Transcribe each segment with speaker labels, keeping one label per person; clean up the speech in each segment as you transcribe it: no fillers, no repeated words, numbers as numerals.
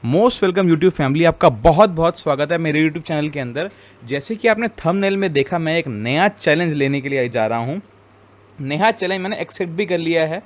Speaker 1: Most welcome YouTube family. आपका बहुत बहुत स्वागत है मेरे यूट्यूब चैनल के अंदर। जैसे कि आपने थंबनेल में देखा, मैं एक नया चैलेंज लेने के लिए जा रहा हूँ। नया चैलेंज मैंने एक्सेप्ट भी कर लिया है।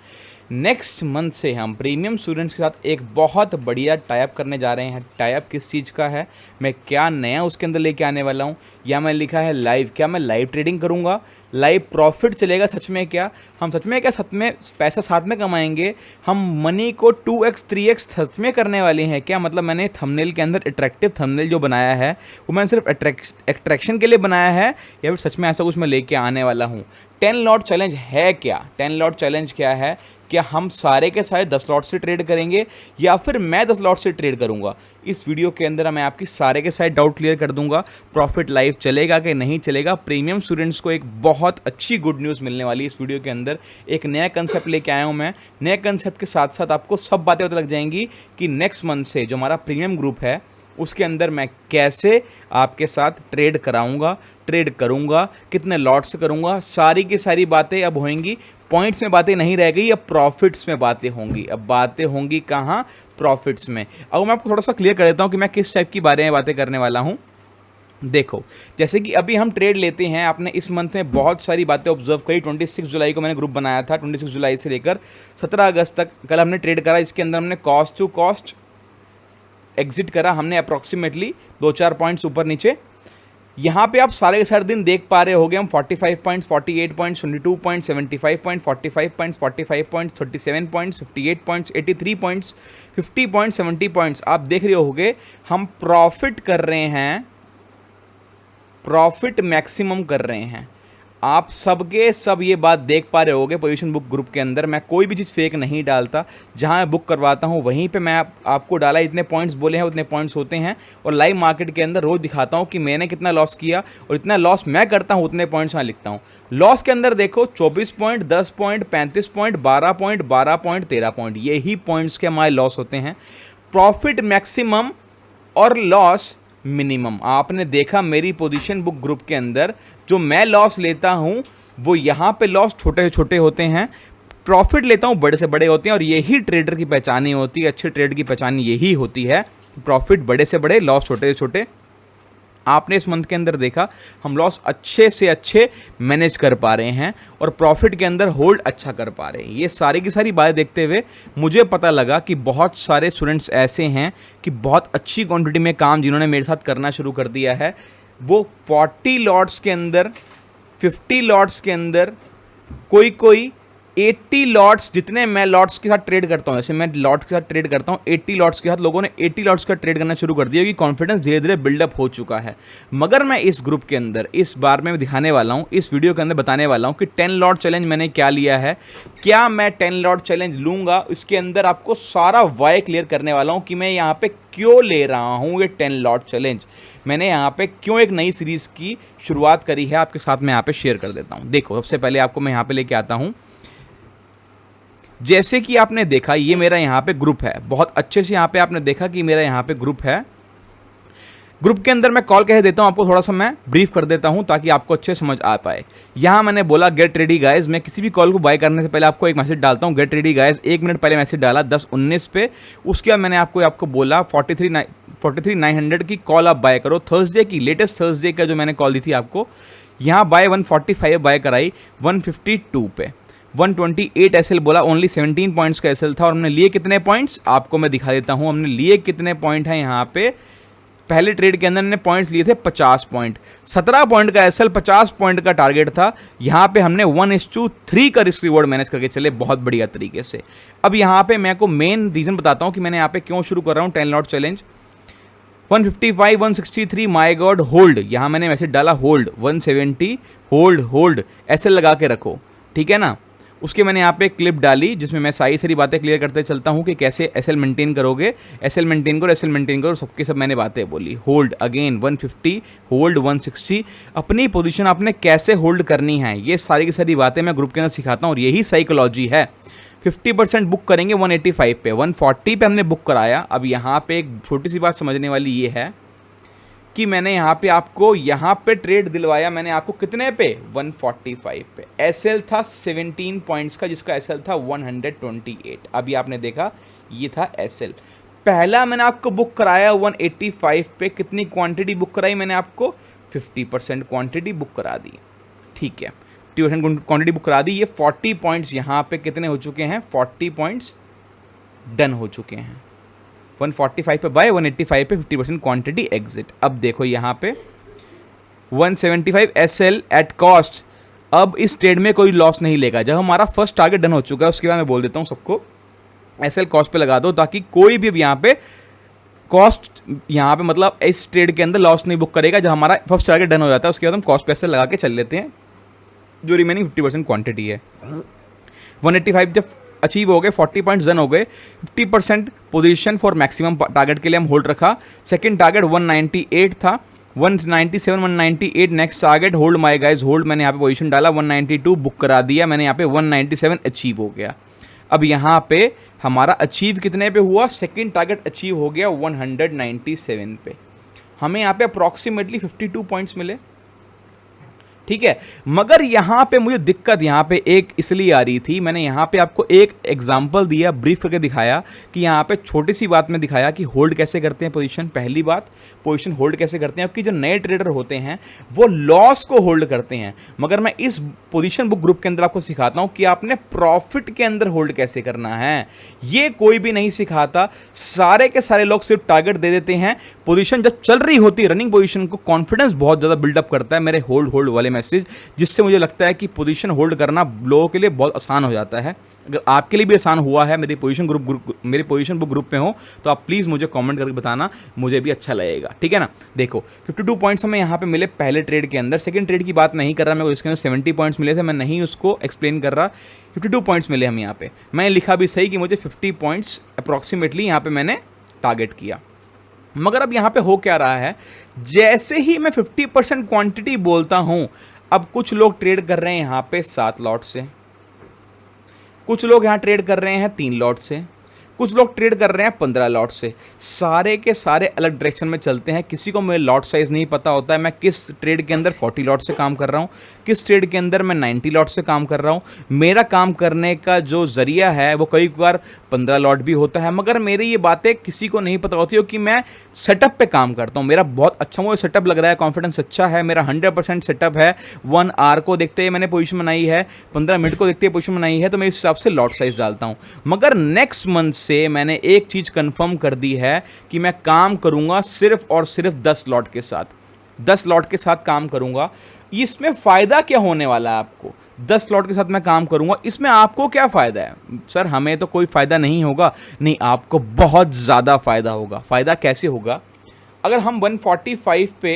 Speaker 1: नेक्स्ट मंथ से हम प्रीमियम स्टूडेंट्स के साथ एक बहुत बढ़िया टाइप करने जा रहे हैं। टाइप किस चीज़ का है, मैं क्या नया उसके अंदर लेके आने वाला हूँ, या मैं लिखा है लाइव, क्या मैं लाइव ट्रेडिंग करूँगा, लाइव प्रॉफिट चलेगा सच में, क्या हम सच में क्या सच में पैसा साथ में कमाएंगे, हम मनी को 2x 3x सच में करने वाले हैं क्या। मतलब मैंने थंबनेल के अंदर अट्रैक्टिव थंबनेल जो बनाया है वो मैंने सिर्फ अट्रैक्शन के लिए बनाया है, या फिर सच में ऐसा कुछ मैं लेके आने वाला हूँ। 10 लॉट चैलेंज है क्या, 10 लॉट चैलेंज क्या है, क्या हम सारे के सारे 10 लॉट से ट्रेड करेंगे या फिर मैं 10 लॉट से ट्रेड करूंगा। इस वीडियो के अंदर मैं आपकी सारे के सारे डाउट क्लियर कर दूंगा। प्रॉफिट लाइव चलेगा कि नहीं चलेगा। प्रीमियम स्टूडेंट्स को एक बहुत अच्छी गुड न्यूज़ मिलने वाली है इस वीडियो के अंदर। एक नया कंसेप्ट लेके आया हूं मैं। नए कंसेप्ट के साथ साथ आपको सब बातें पता लग जाएंगी कि नेक्स्ट मंथ से जो हमारा प्रीमियम ग्रुप है उसके अंदर मैं कैसे आपके साथ ट्रेड कराऊंगा, ट्रेड करूंगा, कितने लॉट से करूंगा, सारी की सारी बातें अब होंगी। पॉइंट्स में बातें नहीं रह गई, अब प्रॉफिट्स में बातें होंगी। अब बातें होंगी कहाँ, प्रॉफिट्स में। अब मैं आपको थोड़ा सा क्लियर कर देता हूँ कि मैं किस टाइप की बारे में बातें करने वाला हूँ। देखो, जैसे कि अभी हम ट्रेड लेते हैं, आपने इस मंथ में बहुत सारी बातें ऑब्जर्व करी। 26 जुलाई को मैंने ग्रुप बनाया था। 26 जुलाई से लेकर 17 अगस्त तक कल हमने ट्रेड करा। इसके अंदर हमने कॉस्ट टू कॉस्ट एग्जिट करा हमने अप्रॉक्सीमेटली 2-4 पॉइंट्स ऊपर नीचे। यहाँ पे आप सारे के सारे दिन देख पा रहे होगे हम 45 points, 48 points, 22 points, 75 points, 45 points, 45 points, 37 points, 58 points, 83 points, 50 points, 70 points आप देख रहे होगे। हम प्रॉफिट कर रहे हैं, प्रॉफिट मैक्सिमम कर रहे हैं। आप सबके सब ये बात देख पा रहे होगे। पोजीशन बुक ग्रुप के अंदर मैं कोई भी चीज़ फेक नहीं डालता। जहां मैं बुक करवाता हूं वहीं पे मैं आपको डाला, इतने पॉइंट्स बोले हैं उतने पॉइंट्स होते हैं। और लाइव मार्केट के अंदर रोज़ दिखाता हूं कि मैंने कितना लॉस किया, और इतना लॉस मैं करता हूं उतने पॉइंट्स यहाँ लिखता हूं। लॉस के अंदर देखो 24 point, 10 point, 35 point, 12 point, 12 point, 13 point, यही पॉइंट्स के हमारे लॉस होते हैं। प्रॉफिट मैक्सिमम और लॉस मिनिमम। आपने देखा मेरी पोजीशन बुक ग्रुप के अंदर जो मैं लॉस लेता हूं वो यहाँ पे लॉस छोटे से छोटे होते हैं, प्रॉफिट लेता हूं बड़े से बड़े होते हैं। और यही ट्रेडर की पहचान ही होती है, अच्छे ट्रेड की पहचान यही होती है, प्रॉफिट बड़े से बड़े, लॉस छोटे से छोटे। आपने इस मंथ के अंदर देखा हम लॉस अच्छे से अच्छे मैनेज कर पा रहे हैं और प्रॉफिट के अंदर होल्ड अच्छा कर पा रहे हैं। ये सारी की सारी बातें देखते हुए मुझे पता लगा कि बहुत सारे स्टूडेंट्स ऐसे हैं कि बहुत अच्छी क्वांटिटी में काम जिन्होंने मेरे साथ करना शुरू कर दिया है, वो 40 लॉट्स के अंदर, 50 लॉट्स के अंदर, कोई 80 लॉट्स, जितने मैं लॉट्स के साथ ट्रेड करता हूँ, जैसे मैं लॉट के साथ ट्रेड करता हूँ 80 लॉट्स के साथ, लोगों ने 80 लॉट्स का ट्रेड करना शुरू कर दिया कि कॉन्फिडेंस धीरे धीरे बिल्डअप हो चुका है। मगर मैं इस ग्रुप के अंदर इस बार में दिखाने वाला हूँ, इस वीडियो के अंदर बताने वाला हूँ कि 10 लॉट चैलेंज मैंने क्या लिया है, क्या मैं 10 लॉट चैलेंज लूँगा। इसके अंदर आपको सारा वाई क्लियर करने वाला हूँ कि मैं यहाँ पे क्यों ले रहा हूँ ये 10 लॉट चैलेंज। मैंने यहाँ पे क्यों एक नई सीरीज़ की शुरुआत करी है, आपके साथ मैं यहाँ पे शेयर कर देता हूँ। देखो, सबसे पहले आपको मैं यहाँ पे लेके आता हूँ। जैसे कि आपने देखा ये मेरा यहाँ पे ग्रुप है, बहुत अच्छे से यहाँ पे आपने देखा कि मेरा यहाँ पे ग्रुप है। ग्रुप के अंदर मैं कॉल कह देता हूँ आपको, थोड़ा सा मैं ब्रीफ कर देता हूँ ताकि आपको अच्छे समझ आ पाए। यहाँ मैंने बोला गेट रेडी गाइज। मैं किसी भी कॉल को बाय करने से पहले आपको एक मैसेज डालता हूँ, गेट रेडी गाइज। 1 मिनट पहले मैसेज डाला 10:19 पे। उसके बाद मैंने आपको बोला 43,900 की कॉल आप बाय करो। थर्सडे की, लेटेस्ट थर्सडे का जो मैंने कॉल दी थी आपको, यहाँ बाय 145 बाय कराई 152 पे। 128 एसएल बोला, ओनली 17 पॉइंट्स का एसएल था। और हमने लिए कितने पॉइंट्स आपको मैं दिखा देता हूं। हमने लिए कितने पॉइंट हैं यहाँ पे, पहले ट्रेड के अंदर हमने पॉइंट्स लिए थे 50 पॉइंट। 17 पॉइंट का एसएल, 50 पॉइंट का टारगेट था। यहाँ पे हमने 1:3 का रिस्क रिवॉर्ड मैनेज करके चले बहुत बढ़िया तरीके से। अब यहाँ पे मैं को मेन रीजन बताता हूँ कि मैंने यहाँ पे क्यों शुरू कर रहा हूँ 10 लॉट चैलेंज। 155, 163, माई गॉड, होल्ड। यहाँ मैंने मैसेज डाला होल्ड, 170, होल्ड, होल्ड, एसएल लगा के रखो, ठीक है ना। उसके मैंने यहाँ पे क्लिप डाली जिसमें मैं सारी बातें क्लियर करते चलता हूँ कि कैसे एसएल मेंटेन करोगे, एसएल मेंटेन करो, एसएल मेंटेन करो, सबके सब मैंने बातें बोली। होल्ड अगेन 150, होल्ड 160, अपनी पोजीशन आपने कैसे होल्ड करनी है, ये सारी की सारी बातें मैं ग्रुप के अंदर सिखाता हूँ और यही साइकोलॉजी है। 50% बुक करेंगे 185 पे, 140 पे हमने बुक कराया। अब यहाँ पे एक छोटी सी बात समझने वाली ये है कि मैंने यहाँ पे आपको यहाँ पे ट्रेड दिलवाया मैंने आपको कितने पे, 145 पे। एसएल था 17 पॉइंट्स का जिसका एसएल था 128। अभी आपने देखा ये था एसएल। पहला मैंने आपको बुक कराया 185 पे, कितनी क्वांटिटी बुक कराई मैंने आपको? 50% क्वांटिटी बुक करा दी, ठीक है, 50% क्वांटिटी बुक करा दी। ये 40 पॉइंट्स यहाँ पे कितने हो चुके हैं? 40 पॉइंट्स डन हो चुके हैं। 145 पे बाय, 185 पे 50% क्वांटिटी एग्जिट। अब देखो यहाँ पे 175 SL एट कॉस्ट। अब इस ट्रेड में कोई लॉस नहीं लेगा। जब हमारा फर्स्ट टारगेट डन हो चुका है उसके बाद मैं बोल देता हूँ सबको SL कॉस्ट पे लगा दो, ताकि कोई भी अब यहाँ पे कॉस्ट, यहाँ पे मतलब इस ट्रेड के अंदर लॉस नहीं बुक करेगा। जब हमारा फर्स्ट टारगेट डन हो जाता है उसके बाद हम कॉस्ट पे SL लगा के चल लेते हैं, जो रिमेनिंग 50% क्वांटिटी है। 185 जब अचीव हो गए, 40 पॉइंट्स डन हो गए, 50% पोजीशन फॉर मैक्सिमम टारगेट के लिए हम होल्ड रखा। सेकंड टारगेट 198 था, 197, 198 next target, hold my guys hold. मैंने यहाँ पे पोजीशन डाला, 192 बुक करा दिया मैंने, यहाँ पे 197 अचीव हो गया। अब यहाँ पे हमारा अचीव कितने पे हुआ? सेकंड टारगेट अचीव हो गया 197 पे। हमें यहाँ पे अप्रॉक्सीमेटली 52 पॉइंट्स मिले, ठीक है। मगर यहाँ पे मुझे दिक्कत यहाँ पे एक इसलिए आ रही थी, मैंने यहाँ पे आपको एक एग्जांपल दिया, ब्रीफ करके दिखाया कि यहाँ पे छोटी सी बात में दिखाया कि होल्ड कैसे करते हैं पोजीशन। पहली बात, पोजीशन होल्ड कैसे करते हैं, क्योंकि जो नए ट्रेडर होते हैं वो लॉस को होल्ड करते हैं, मगर मैं इस पोजीशन बुक ग्रुप के अंदर आपको सिखाता हूँ कि आपने प्रॉफिट के अंदर होल्ड कैसे करना है। ये कोई भी नहीं सिखाता, सारे के सारे लोग सिर्फ टारगेट दे देते हैं। पोजीशन जब चल रही होती है, रनिंग पोजीशन को कॉन्फिडेंस बहुत ज़्यादा बिल्डअप करता है मेरे होल्ड होल्ड वाले मैसेज, जिससे मुझे लगता है कि पोजीशन होल्ड करना लोगों के लिए बहुत आसान हो जाता है। अगर आपके लिए भी आसान हुआ है, मेरे पोजीशन बुक ग्रुप में हो, तो आप प्लीज़ मुझे कमेंट करके बताना, मुझे भी अच्छा लगेगा, ठीक है ना। देखो 52 पॉइंट्स हमें यहाँ पे मिले पहले ट्रेड के अंदर। सेकंड ट्रेड की बात नहीं कर रहा मैं, इसके अंदर 70 पॉइंट्स मिले थे, मैं नहीं उसको एक्सप्लेन कर रहा। 52 पॉइंट्स मिले हम यहाँ पे, मैं लिखा भी सही कि मुझे 50 पॉइंट्स अप्रॉक्सीमेटली यहाँ पे मैंने टारगेट किया। मगर अब यहाँ पे हो क्या रहा है, जैसे ही मैं 50% क्वांटिटी बोलता हूँ, अब कुछ लोग ट्रेड कर रहे हैं यहाँ पे 7 लॉट से, कुछ लोग यहाँ ट्रेड कर रहे हैं 3 लॉट से, कुछ लोग ट्रेड कर रहे हैं 15 लॉट से। सारे के सारे अलग डायरेक्शन में चलते हैं। किसी को मेरे लॉट साइज़ नहीं पता होता है, मैं किस ट्रेड के अंदर 40 लॉट से काम कर रहा हूँ, किस ट्रेड के अंदर मैं 90 लॉट से काम कर रहा हूँ। मेरा काम करने का जो ज़रिया है वो कई बार 15 लॉट भी होता है, मगर मेरी ये बातें किसी को नहीं पता होती हो कि मैं सेटअप पे काम करता हूँ। मेरा बहुत अच्छा मुझे सेटअप लग रहा है, कॉन्फिडेंस अच्छा है, मेरा 100% सेटअप है। 1 आवर को देखते हुए मैंने पोजीशन बनाई है, 15 मिनट को देखते हुए पोजीशन बनाई है, तो मैं इस हिसाब से लॉट साइज डालता हूँ। मगर नेक्स्ट मंथ से मैंने एक चीज़ कंफर्म कर दी है कि मैं काम करूँगा सिर्फ और सिर्फ 10 लॉट के साथ, 10 लॉट के साथ काम करूँगा। इसमें फ़ायदा क्या होने वाला है आपको? 10 लॉट के साथ मैं काम करूंगा, इसमें आपको क्या फ़ायदा है? सर हमें तो कोई फ़ायदा नहीं होगा। नहीं, आपको बहुत ज़्यादा फ़ायदा होगा। फ़ायदा कैसे होगा? अगर हम 145 पे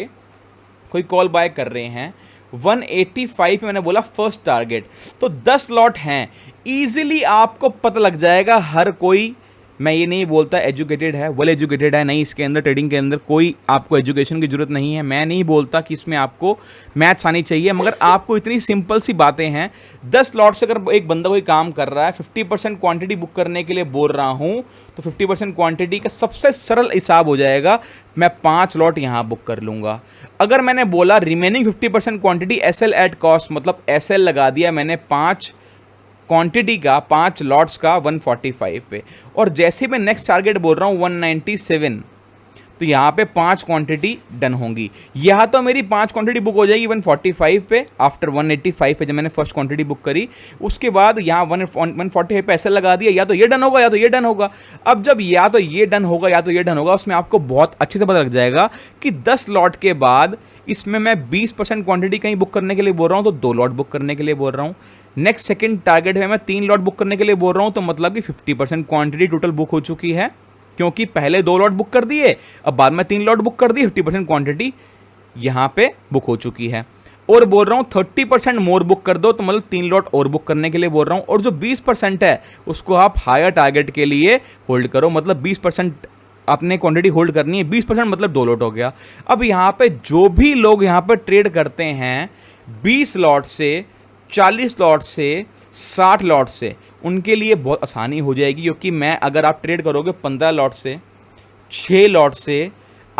Speaker 1: कोई कॉल बाय कर रहे हैं, 185 पे मैंने बोला फर्स्ट टारगेट, तो 10 लॉट हैं, ईजिली आपको पता लग जाएगा। हर कोई, मैं ये नहीं बोलता एजुकेटेड है, वेल एजुकेटेड है, नहीं, इसके अंदर ट्रेडिंग के अंदर कोई आपको एजुकेशन की ज़रूरत नहीं है। मैं नहीं बोलता कि इसमें आपको मैथ्स आनी चाहिए, मगर आपको इतनी सिंपल सी बातें हैं। 10 लॉट से अगर एक बंदा कोई काम कर रहा है, 50% क्वांटिटी बुक करने के लिए बोल रहा हूँ, तो 50% क्वांटिटी का सबसे सरल हिसाब हो जाएगा, मैं 5 लॉट यहाँ बुक कर लूँगा। अगर मैंने बोला remaining 50% quantity SL at cost, मतलब SL लगा दिया मैंने 5 क्वांटिटी का, 5 लॉट्स का 145 पे, और जैसे मैं नेक्स्ट टारगेट बोल रहा हूँ 197, तो यहाँ पे 5 क्वांटिटी डन होंगी। यहाँ तो मेरी 5 क्वांटिटी बुक हो जाएगी 145 पे, आफ्टर 185 पे जब मैंने फर्स्ट क्वांटिटी बुक करी, उसके बाद यहाँ 145 पे ऐसे लगा दिया, या तो ये डन होगा या तो ये डन होगा। अब जब या तो ये डन होगा या तो ये डन होगा, उसमें आपको बहुत अच्छे से पता लग जाएगा कि 10 लॉट के बाद इसमें मैं 20% क्वांटिटी कहीं बुक करने के लिए बोल रहा हूँ, तो 2 लॉट बुक करने के लिए बोल रहा हूँ। नेक्स्ट सेकंड टारगेट है मैं 3 लॉट बुक करने के लिए बोल रहा हूँ, तो मतलब कि 50% क्वांटिटी टोटल बुक हो चुकी है, क्योंकि पहले 2 लॉट बुक कर दिए, अब बाद में 3 लॉट बुक कर दिए, 50% क्वांटिटी यहाँ पे बुक हो चुकी है। और बोल रहा हूँ 30% मोर बुक कर दो, तो मतलब 3 लॉट और बुक करने के लिए बोल रहा हूँ। और जो 20% है उसको आप हायर टारगेट के लिए होल्ड करो, मतलब 20% आपने क्वांटिटी होल्ड करनी है, 20% मतलब 2 लॉट हो गया। अब यहाँ पे जो भी लोग यहाँ पे ट्रेड करते हैं 20 लॉट से, 40 लॉट से, 60 लॉट से, उनके लिए बहुत आसानी हो जाएगी, क्योंकि मैं, अगर आप ट्रेड करोगे 15 लॉट से, 6 लॉट से,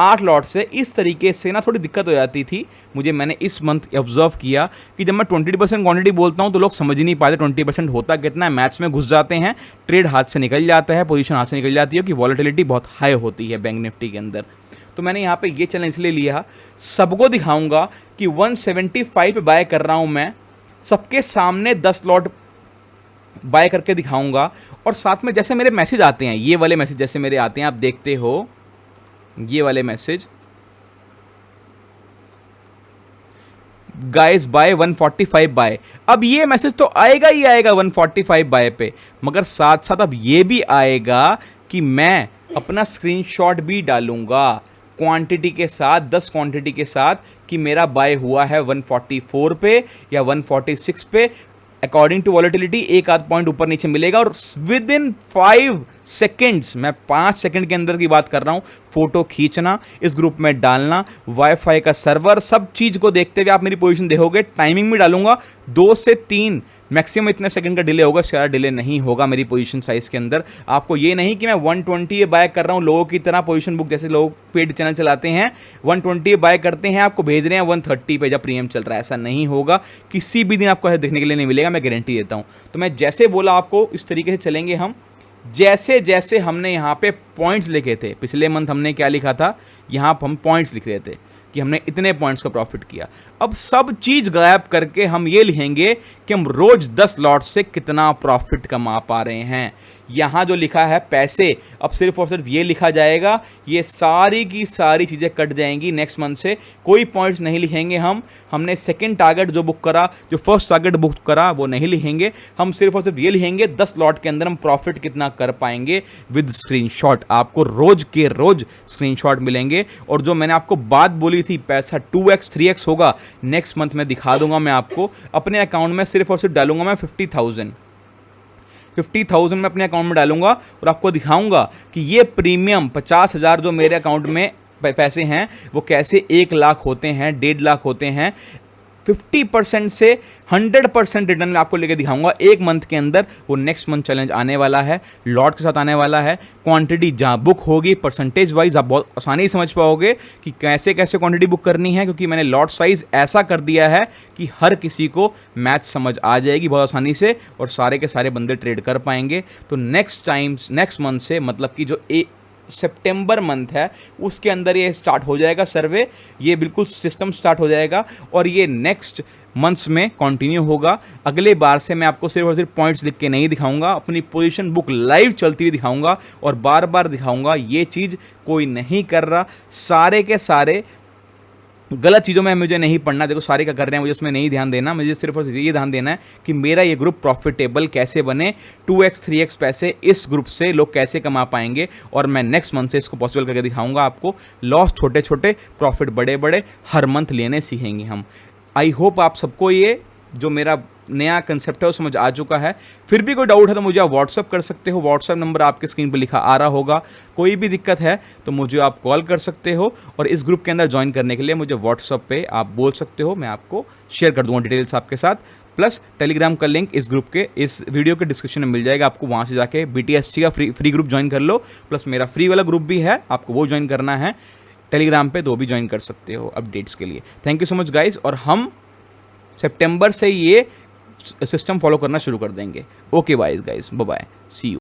Speaker 1: 8 लॉट से इस तरीके से ना थोड़ी दिक्कत हो जाती थी मुझे। मैंने इस मंथ ऑब्जर्व किया कि जब मैं 20% क्वांटिटी बोलता हूँ तो लोग समझ ही नहीं पाते 20% होता कितना है। मैथ्स में घुस जाते हैं, ट्रेड हाथ से निकल जाता है, पोजीशन हाथ से निकल जाती है, कि वॉलेटिलिटी बहुत हाई होती है बैंक निफ्टी के अंदर। तो मैंने यहाँ पे ये चैलेंज इसलिए लिया, सबको दिखाऊंगा कि 175 पे बाय कर रहा हूँ मैं, सबके सामने 10 लॉट बाय करके दिखाऊंगा। और साथ में जैसे मेरे मैसेज आते हैं, ये वाले मैसेज जैसे मेरे आते हैं, आप देखते हो ये वाले मैसेज, गाइस बाय 145 बाय, अब ये मैसेज तो आएगा ही आएगा 145 बाय पे, मगर साथ साथ अब ये भी आएगा कि मैं अपना स्क्रीनशॉट भी डालूंगा क्वांटिटी के साथ, 10 क्वांटिटी के साथ, कि मेरा बाय हुआ है 144 पे या 146 पे। अकॉर्डिंग टू वॉलेटिलिटी एक आध पॉइंट ऊपर नीचे मिलेगा, और विद इन 5 सेकेंड्स, मैं 5 सेकेंड के अंदर की बात कर रहा हूं, फोटो खींचना, इस ग्रुप में डालना, वाईफाई का सर्वर, सब चीज को देखते हुए आप मेरी पोजीशन देखोगे। टाइमिंग भी डालूंगा, 2 से 3 मैक्सिमम इतने सेकंड का डिले होगा, इससे ज़्यादा डिले नहीं होगा मेरी पोजीशन साइज के अंदर। आपको ये नहीं कि मैं 120 बाय कर रहा हूँ लोगों की तरह, पोजीशन बुक जैसे लोग पेड चैनल चलाते हैं 120 बाय करते हैं, आपको भेज रहे हैं 130 पे जब प्रीमियम चल रहा है। ऐसा नहीं होगा, किसी भी दिन आपको ऐसा देखने के लिए नहीं मिलेगा, मैं गारंटी देता हूँ। तो मैं जैसे बोला आपको इस तरीके से चलेंगे हम। जैसे जैसे हमने यहाँ पे पॉइंट्स लिखे थे, पिछले मंथ हमने क्या लिखा था, यहाँ पर हम पॉइंट्स लिख रहे थे कि हमने इतने पॉइंट्स का प्रॉफिट किया। अब सब चीज़ गायब करके हम ये लिखेंगे कि हम रोज 10 लॉट से कितना प्रॉफिट कमा पा रहे हैं। यहाँ जो लिखा है पैसे, अब सिर्फ और सिर्फ ये लिखा जाएगा, ये सारी की सारी चीज़ें कट जाएंगी। नेक्स्ट मंथ से कोई पॉइंट्स नहीं लिखेंगे हम। हमने सेकंड टारगेट जो बुक करा, जो फर्स्ट टारगेट बुक करा, वो नहीं लिखेंगे हम। सिर्फ और सिर्फ ये लिखेंगे 10 लॉट के अंदर हम प्रॉफिट कितना कर पाएंगे विद स्क्रीनशॉट। आपको रोज के रोज स्क्रीनशॉट मिलेंगे। और जो मैंने आपको बात बोली थी, पैसा 2x 3x होगा, नेक्स्ट मंथ में दिखा दूंगा मैं आपको। अपने अकाउंट में सिर्फ और सिर्फ डालूंगा मैं 50,000 में अपने अकाउंट में डालूंगा, और आपको दिखाऊंगा कि ये प्रीमियम 50,000 जो मेरे अकाउंट में पैसे हैं वो कैसे 1 लाख होते हैं, 1.5 लाख होते हैं। 50% से 100% रिटर्न में आपको लेके दिखाऊंगा एक मंथ के अंदर। वो नेक्स्ट मंथ चैलेंज आने वाला है, लॉट के साथ आने वाला है। क्वांटिटी जहाँ बुक होगी परसेंटेज वाइज आप बहुत आसानी से समझ पाओगे कि कैसे कैसे क्वांटिटी बुक करनी है, क्योंकि मैंने लॉट साइज ऐसा कर दिया है कि हर किसी को मैथ समझ आ जाएगी बहुत आसानी से, और सारे के सारे बंदे ट्रेड कर पाएंगे। तो नेक्स्ट मंथ से, मतलब कि जो सितंबर मंथ है उसके अंदर ये स्टार्ट हो जाएगा सर्वे, ये बिल्कुल सिस्टम स्टार्ट हो जाएगा, और ये नेक्स्ट मंथ्स में कंटिन्यू होगा। अगले बार से मैं आपको सिर्फ और सिर्फ पॉइंट्स लिख के नहीं दिखाऊंगा, अपनी पोजीशन बुक लाइव चलती हुई दिखाऊंगा, और बार बार दिखाऊंगा। ये चीज़ कोई नहीं कर रहा, सारे के सारे गलत चीज़ों में मुझे नहीं पढ़ना। देखो सारे क्या कर रहे हैं, मुझे उसमें नहीं ध्यान देना, मुझे सिर्फ और सिर्फ ये ध्यान देना है कि मेरा ये ग्रुप प्रॉफिटेबल कैसे बने, 2x 3x पैसे इस ग्रुप से लोग कैसे कमा पाएंगे। और मैं नेक्स्ट मंथ से इसको पॉसिबल करके दिखाऊंगा आपको। लॉस छोटे छोटे, प्रॉफिट बड़े बड़े, हर मंथ लेने सीखेंगे हम। आई होप आप सबको ये जो मेरा नया कंसेप्ट है वो समझ आ चुका है। फिर भी कोई डाउट है तो मुझे आप व्हाट्सअप कर सकते हो, व्हाट्सअप नंबर आपके स्क्रीन पर लिखा आ रहा होगा। कोई भी दिक्कत है तो मुझे आप कॉल कर सकते हो, और इस ग्रुप के अंदर ज्वाइन करने के लिए मुझे व्हाट्सअप पे आप बोल सकते हो, मैं आपको शेयर कर दूँगा डिटेल्स आपके साथ। प्लस टेलीग्राम का लिंक इस ग्रुप के, इस वीडियो के डिस्क्रिप्शन में मिल जाएगा, आपको वहाँ से जाके BTSC का फ्री ग्रुप ज्वाइन कर लो। प्लस मेरा फ्री वाला ग्रुप भी है, आपको वो ज्वाइन करना है टेलीग्राम पे, तो भी ज्वाइन कर सकते हो अपडेट्स के लिए। Thank you so much guys, और हम सितंबर से ये सिस्टम फॉलो करना शुरू कर देंगे। Okay bye guys, bye bye, see you.